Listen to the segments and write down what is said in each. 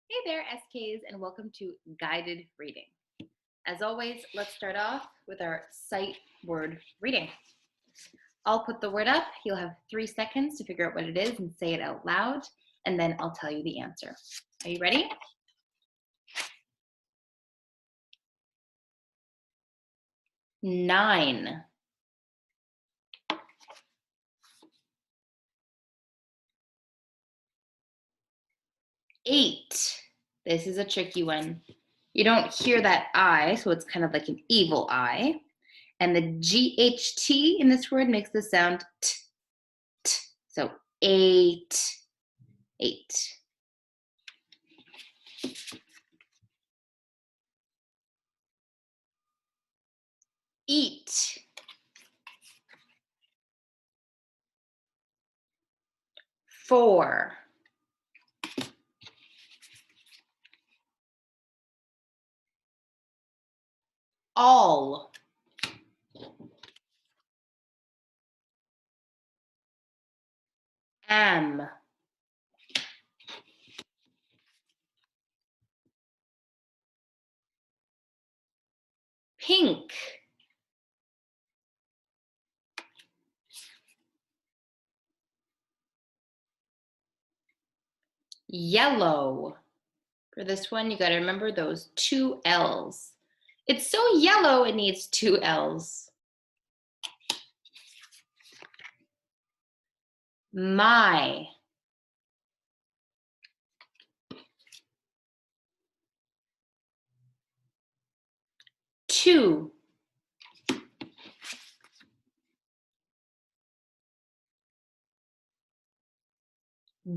Hey there, SKs, and welcome to Guided Reading. As always, let's start off with our sight word reading. I'll put the word up. You'll have 3 seconds to figure out what it is and say it out loud, and then I'll tell you the answer. Are you ready? Nine. Eight. This is a tricky one. You don't hear that I, so it's kind of like an evil eye. And the GHT in this word makes the sound t, t. So 8, 8. Eat. 4. All. Am. Pink. Yellow. For this one, you got to remember those 2 L's. It's so yellow, it needs 2 L's. My. Two.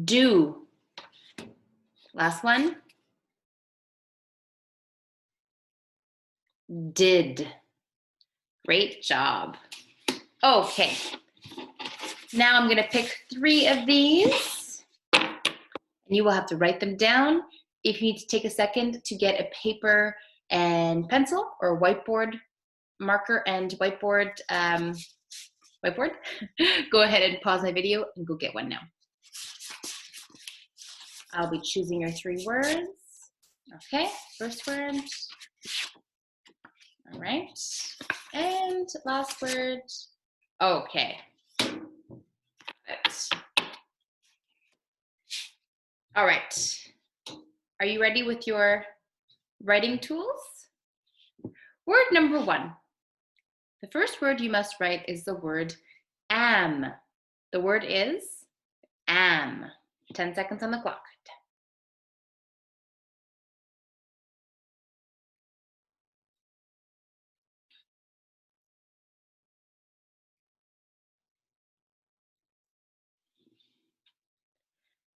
Do. Last one. Did. Great job. Okay. Now I'm going to pick 3 of these, and you will have to write them down. If you need to take a second to get a paper and pencil or a whiteboard marker and whiteboard, go ahead and pause my video and go get one now. I'll be choosing your 3 words. Okay, first word. All right, and last word. Okay. All right. Are you ready with your writing tools? Word number 1. The first word you must write is the word am. The word is am. 10 seconds on the clock.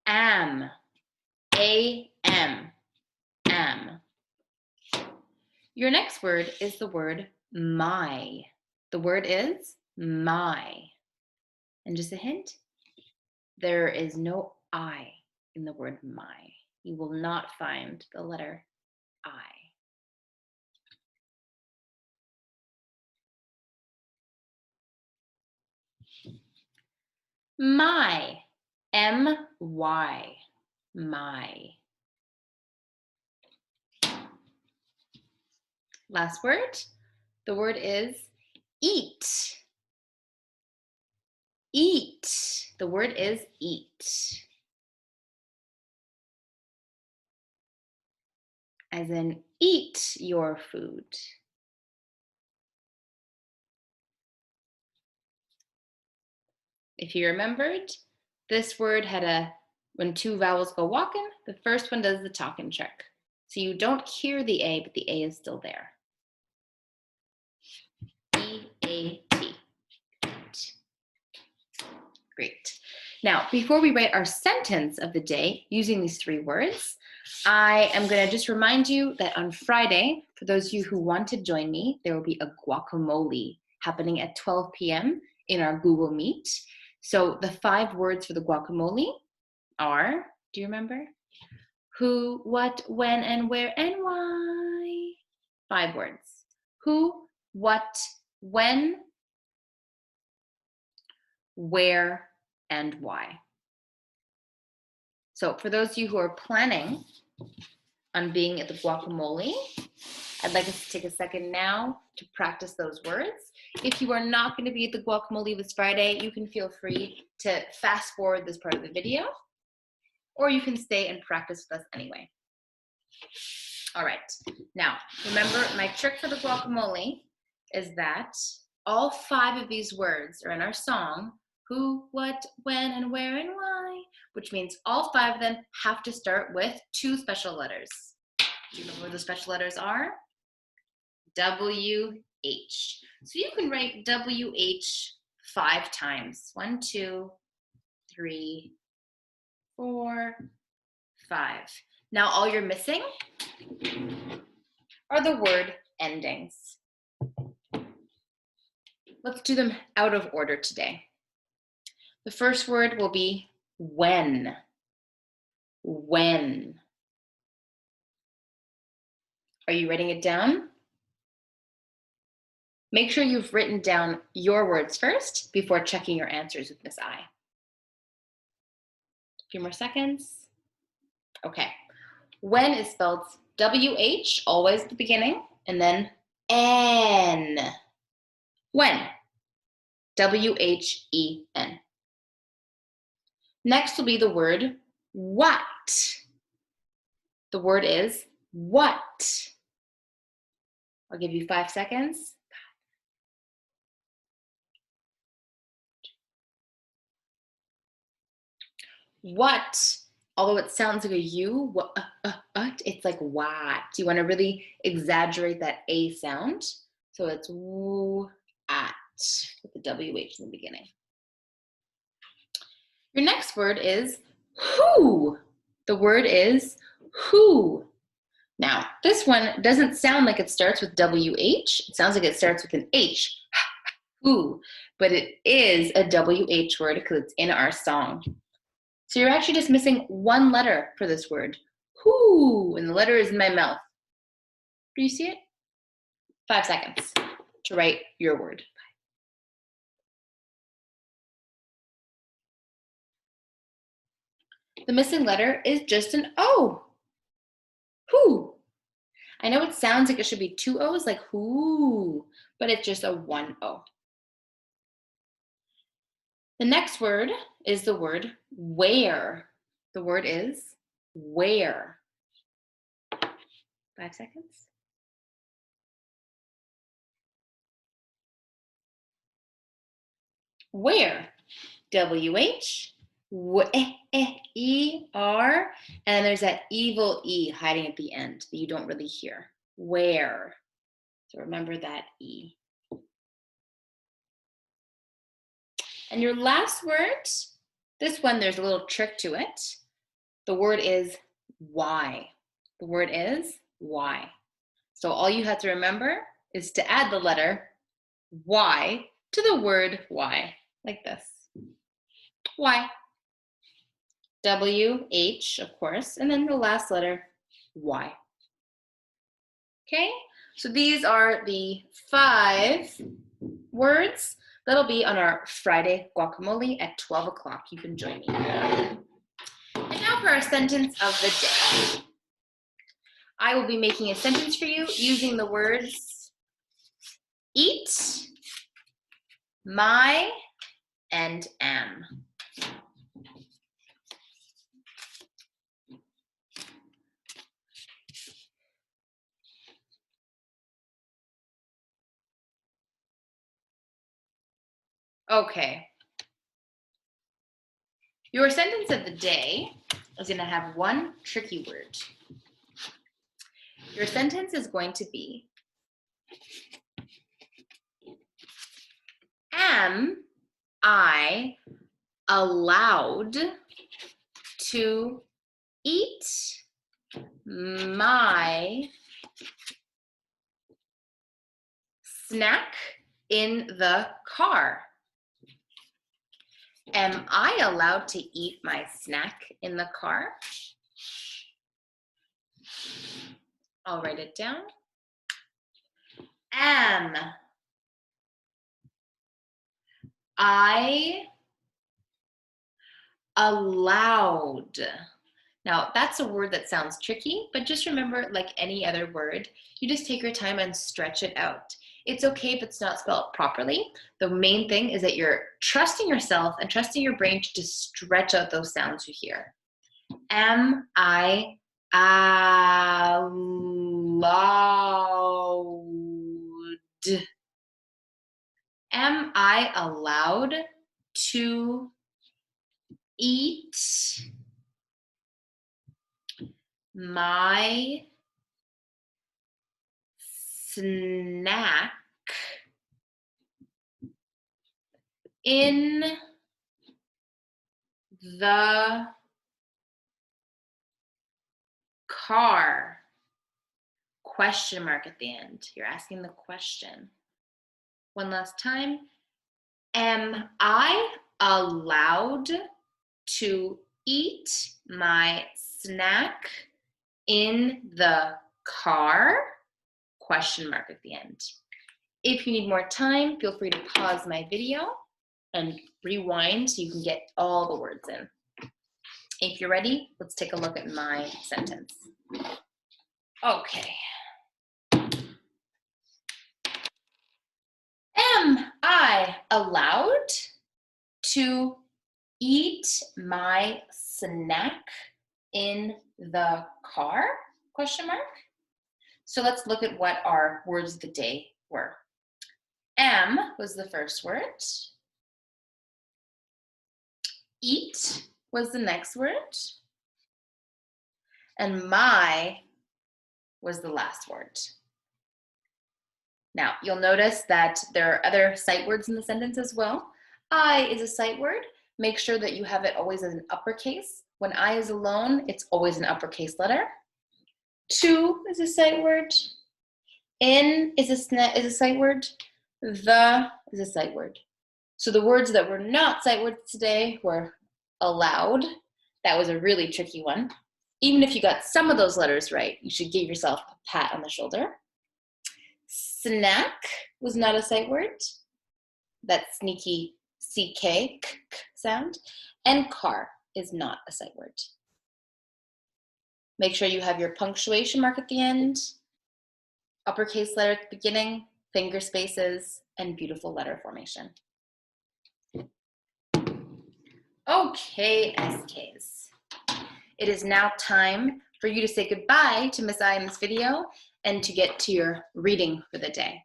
Am. A-M. Am. Your next word is the word my. The word is my. And just a hint, there is no I in the word my. You will not find the letter I. My. M-Y. My. Last word. The word is eat. Eat. The word is eat. As in, eat your food. If you remembered, this word had when 2 vowels go walking, the first one does the talking trick. So you don't hear the A, but the A is still there. E-A-T. Great. Now, before we write our sentence of the day using these 3 words, I am going to just remind you that on Friday, for those of you who want to join me, there will be a guacamole happening at 12 p.m. in our Google Meet. So the 5 words for the guacamole are, do you remember? Who, what, when, and where, and why. 5 words. Who, what, when, where, and why. So for those of you who are planning on being at the guacamole. I'd like us to take a second now to practice those words. If you are not going to be at the guacamole this Friday, you can feel free to fast forward this part of the video, or you can stay and practice with us anyway. All right, now remember my trick for the guacamole is that all 5 of these words are in our song, who, what, when, and where, and why, which means all 5 of them have to start with 2 special letters. Do you know where the special letters are? W-H. So you can write W-H 5 times. 1, 2, 3, 4, 5. Now all you're missing are the word endings. Let's do them out of order today. The first word will be when. When. Are you writing it down? Make sure you've written down your words first before checking your answers with Miss I. A few more seconds. Okay. When is spelled W-H, always at the beginning, and then N. When. W-H-E-N. Next will be the word what. The word is what. I'll give you 5 seconds. What, although it sounds like a U, what, it's like what. You want to really exaggerate that A sound. So it's at with the WH in the beginning. Your next word is who. The word is who. Now, this one doesn't sound like it starts with WH. It sounds like it starts with an H. Who. But it is a WH word because it's in our song. So you're actually just missing 1 letter for this word. Who. And the letter is in my mouth. Do you see it? 5 seconds to write your word. The missing letter is just an O. Who. I know it sounds like it should be 2 O's, like who, but it's just a 1 O. The next word is the word where. The word is where. 5 seconds. Where. W-H. E-R, and there's that evil E hiding at the end that you don't really hear. Where. So remember that E. And your last word, this one, there's a little trick to it. The word is why. The word is why. So all you have to remember is to add the letter Y to the word why, like this. Why. W-H, of course, and then the last letter, Y. Okay, so these are the 5 words that'll be on our Friday guacamole at 12 o'clock. You can join me. And now for our sentence of the day. I will be making a sentence for you using the words eat, my, and am. Okay. Your sentence of the day is going to have 1 tricky word. Your sentence is going to be, am I allowed to eat my snack in the car? Am I allowed to eat my snack in the car? I'll write it down. Am I allowed Now, that's a word that sounds tricky, but just remember, like any other word, you just take your time and stretch it out. It's okay if it's not spelled properly. The main thing is that you're trusting yourself and trusting your brain to just stretch out those sounds you hear. Am I allowed? Am I allowed to eat my snack in the car? Question mark at the end. You're asking the question. One last time. Am I allowed to eat my snack in the car? Question mark at the end. If you need more time, feel free to pause my video and rewind so you can get all the words in. If you're ready, let's take a look at my sentence. Okay. Am I allowed to eat my snack in the car? Question mark. So let's look at what our words of the day were. Am was the first word. Eat was the next word. And my was the last word. Now, you'll notice that there are other sight words in the sentence as well. I is a sight word. Make sure that you have it always as an uppercase. When I is alone, it's always an uppercase letter. To is a sight word. In is a sight word. The is a sight word. So the words that were not sight words today were allowed. That was a really tricky one. Even if you got some of those letters right, you should give yourself a pat on the shoulder. Snack was not a sight word. That sneaky CK sound. And car is not a sight word. Make sure you have your punctuation mark at the end, uppercase letter at the beginning, finger spaces, and beautiful letter formation. Okay, SKs. It is now time for you to say goodbye to Miss I in this video and to get to your reading for the day.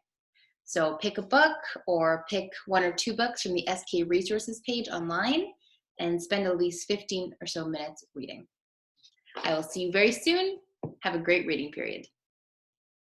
So pick a book or pick 1 or 2 books from the SK resources page online and spend at least 15 or so minutes reading. I will see you very soon. Have a great reading period.